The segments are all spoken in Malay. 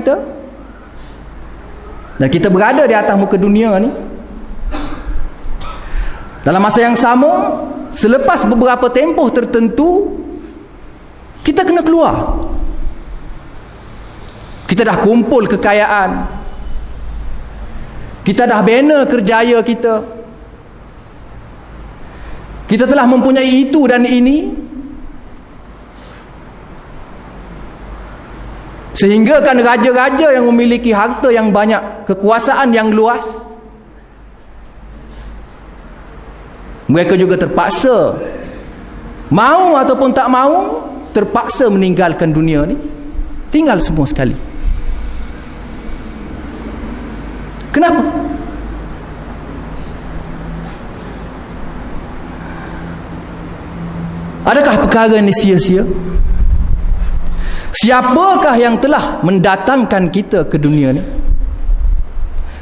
kita, dan kita berada di atas muka dunia ni. Dalam masa yang sama, selepas beberapa tempoh tertentu, kita kena keluar. Kita dah kumpul kekayaan, kita dah bina kerjaya kita, kita telah mempunyai itu dan ini, sehingga kan raja-raja yang memiliki harta yang banyak, kekuasaan yang luas, mereka juga terpaksa, mau ataupun tak mau, terpaksa meninggalkan dunia ni, tinggal semua sekali. Kenapa? Adakah perkara ini sia-sia? Siapakah yang telah mendatangkan kita ke dunia ni?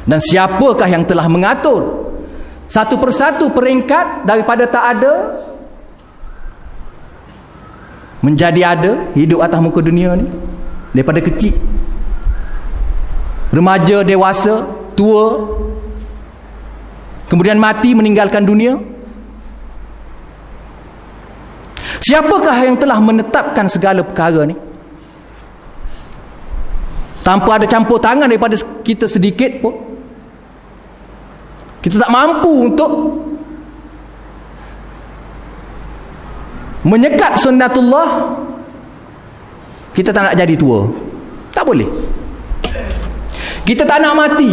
Dan siapakah yang telah mengatur satu persatu peringkat daripada tak ada menjadi ada, hidup atas muka dunia ni, daripada kecil, remaja, dewasa, tua, kemudian mati, meninggalkan dunia? Siapakah yang telah menetapkan segala perkara ni? Tanpa ada campur tangan daripada kita sedikit pun. Kita tak mampu untuk menyekat sunnatullah. Kita tak nak jadi tua, tak boleh. Kita tak nak mati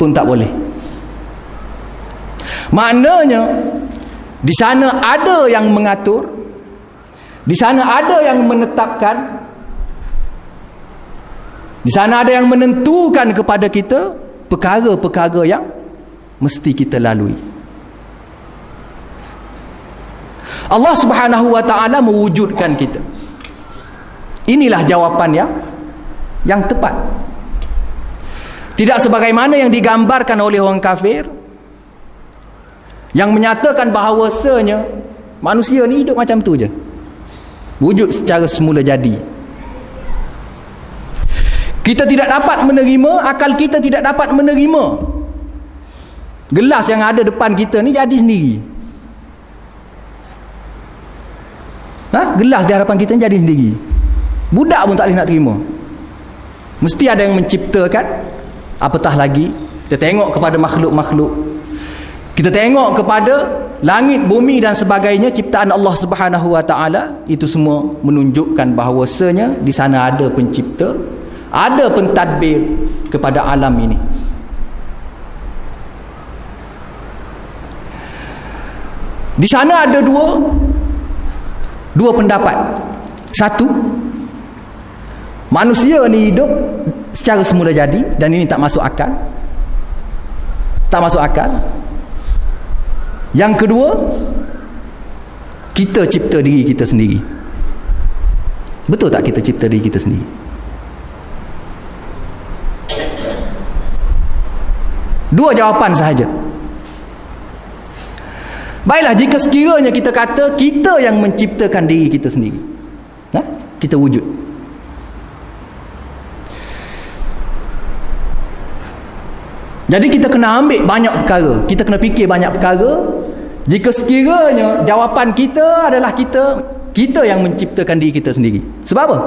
pun tak boleh. Maknanya di sana ada yang mengatur, di sana ada yang menetapkan, di sana ada yang menentukan kepada kita perkara-perkara yang mesti kita lalui. Allah Subhanahu wa ta'ala mewujudkan kita. Inilah jawapan yang tepat. Tidak sebagaimana yang digambarkan oleh orang kafir, yang menyatakan bahawasanya manusia ni hidup macam tu je, wujud secara semula jadi. Kita tidak dapat menerima, akal kita tidak dapat menerima gelas yang ada depan kita ni jadi sendiri. Gelas di hadapan kita ni jadi sendiri. Budak pun tak boleh nak terima. Mesti ada yang menciptakan. Apatah lagi kita tengok kepada makhluk-makhluk, kita tengok kepada langit, bumi dan sebagainya, ciptaan Allah Subhanahu wa ta'ala. Itu semua menunjukkan bahawasanya di sana ada pencipta, ada pentadbir kepada alam ini. Di sana ada dua pendapat. Satu, manusia ni hidup secara semula jadi, dan ini tak masuk akal. Tak masuk akal. Yang kedua, kita cipta diri kita sendiri. Betul tak kita cipta diri kita sendiri? Dua jawapan sahaja. Baiklah, jika sekiranya kita kata kita yang menciptakan diri kita sendiri, kita wujud, jadi kita kena ambil banyak perkara, kita kena fikir banyak perkara. Jika sekiranya jawapan kita adalah kita yang menciptakan diri kita sendiri. Sebab apa?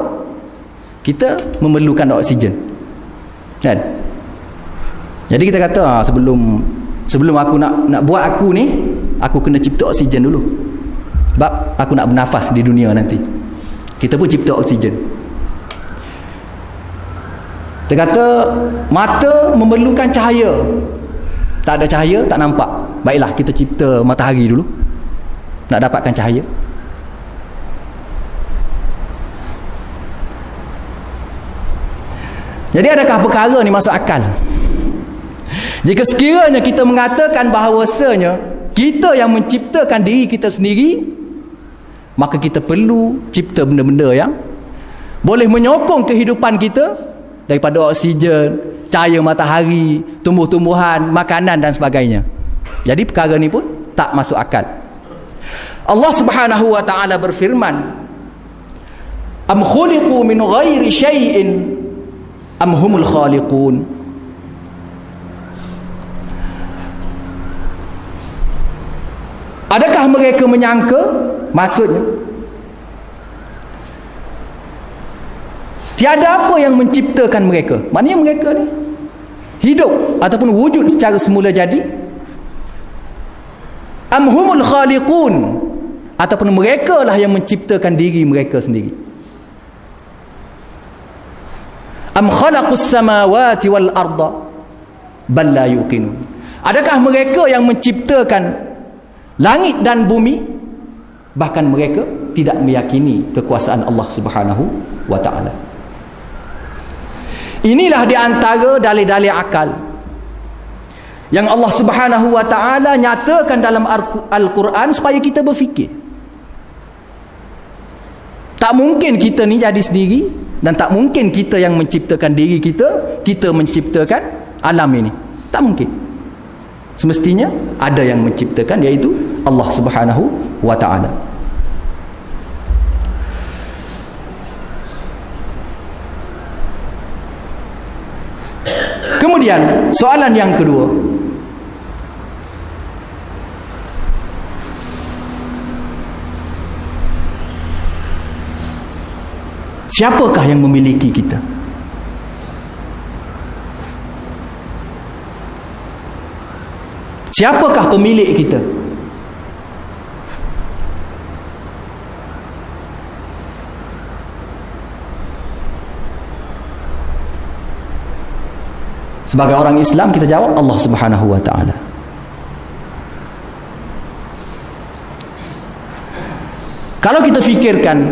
Kita memerlukan oksigen, kan? Jadi kita kata sebelum aku nak buat aku ni, aku kena cipta oksigen dulu, sebab aku nak bernafas di dunia nanti. Kita pun cipta oksigen. Kita kata mata memerlukan cahaya, tak ada cahaya tak nampak. Baiklah, kita cipta matahari dulu nak dapatkan cahaya. Jadi adakah perkara ni masuk akal? Jika sekiranya kita mengatakan bahawasanya kita yang menciptakan diri kita sendiri, maka kita perlu cipta benda-benda yang boleh menyokong kehidupan kita, daripada oksigen, cahaya matahari, tumbuh-tumbuhan, makanan dan sebagainya. Jadi perkara ni pun tak masuk akal. Allah Subhanahu wa ta'ala berfirman Am khuliqu min ghairi syai'in am humul khaliqun. Adakah mereka menyangka, maksudnya tiada apa yang menciptakan mereka? Maknanya mereka ni hidup ataupun wujud secara semula jadi. Am humul khaliqun, ataupun mereka lah yang menciptakan diri mereka sendiri. Am khalaqus samawati wal arda bal la yuqinun. Adakah mereka yang menciptakan langit dan bumi, bahkan mereka tidak meyakini kekuasaan Allah Subhanahu wa taala. Inilah di antara dalil-dalil akal yang Allah Subhanahu wa taala nyatakan dalam Al-Quran supaya kita berfikir. Tak mungkin kita ni jadi sendiri, dan tak mungkin kita yang menciptakan diri kita, kita menciptakan alam ini. Tak mungkin. Semestinya ada yang menciptakan, iaitu Allah Subhanahu wa taala. Kemudian soalan yang kedua, siapakah yang memiliki kita? Siapakah pemilik kita? Sebagai orang Islam kita jawab Allah Subhanahu wa taala. Kalau kita fikirkan,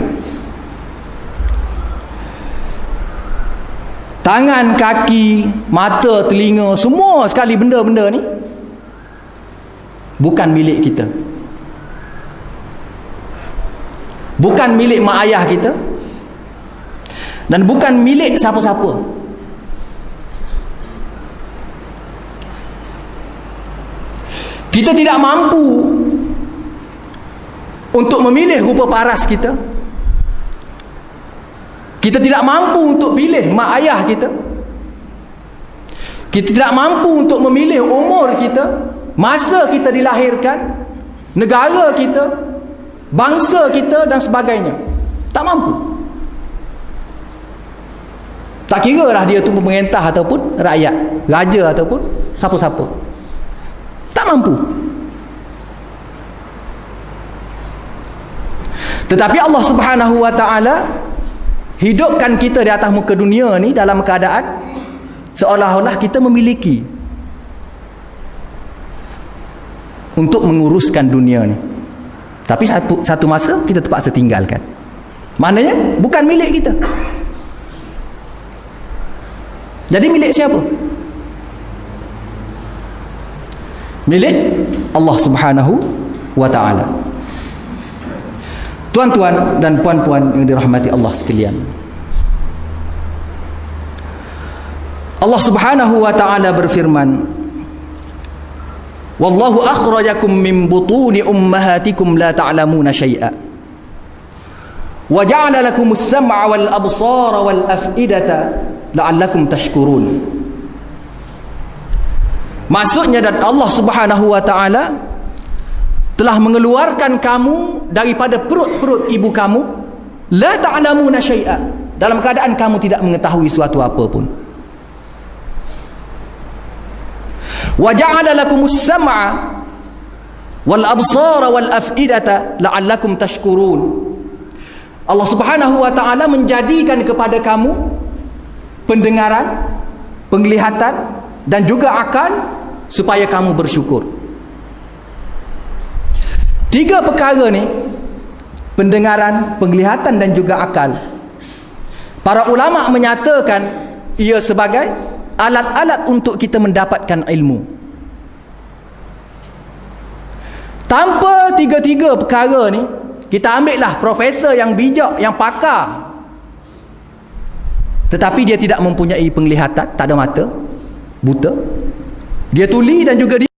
tangan, kaki, mata, telinga, semua sekali benda-benda ni bukan milik kita, bukan milik mak ayah kita, dan bukan milik siapa-siapa. Kita tidak mampu untuk memilih rupa paras kita. Kita tidak mampu untuk pilih mak ayah kita. Kita tidak mampu untuk memilih umur kita, masa kita dilahirkan, negara kita, bangsa kita dan sebagainya. Tak mampu. Tak kira lah dia tu pemerintah ataupun rakyat, raja ataupun siapa-siapa. Tak mampu. Tetapi Allah Subhanahu wa taala hidupkan kita di atas muka dunia ni dalam keadaan seolah-olah kita memiliki untuk menguruskan dunia ni. Tapi satu masa kita terpaksa tinggalkan. Maknanya bukan milik kita. Jadi milik siapa? Milik Allah Subhanahu wa taala. Tuan-tuan dan puan-puan yang dirahmati Allah sekalian, Allah Subhanahu wa taala berfirman, wallahu akhrajakum min butuni ummahatikum la ta'lamuna syai'a wa ja'ala lakumus sam'a wal absara wal af'idata la'allakum tashkurun. Maksudnya, dan Allah Subhanahu wa taala telah mengeluarkan kamu daripada perut-perut ibu kamu, la ta'lamuna syai'a, dalam keadaan kamu tidak mengetahui suatu apa pun. Wa ja'ala lakumus sam'a wal absara wal af'idata la'allakum tashkurun. Allah Subhanahu wa taala menjadikan kepada kamu pendengaran, penglihatan dan juga akal supaya kamu bersyukur. Tiga perkara ni, pendengaran, penglihatan dan juga akal, para ulama menyatakan ia sebagai alat-alat untuk kita mendapatkan ilmu. Tanpa tiga-tiga perkara ni, kita ambil lah profesor yang bijak, yang pakar, tetapi dia tidak mempunyai penglihatan, tak ada mata, buta, dia tuli dan juga dia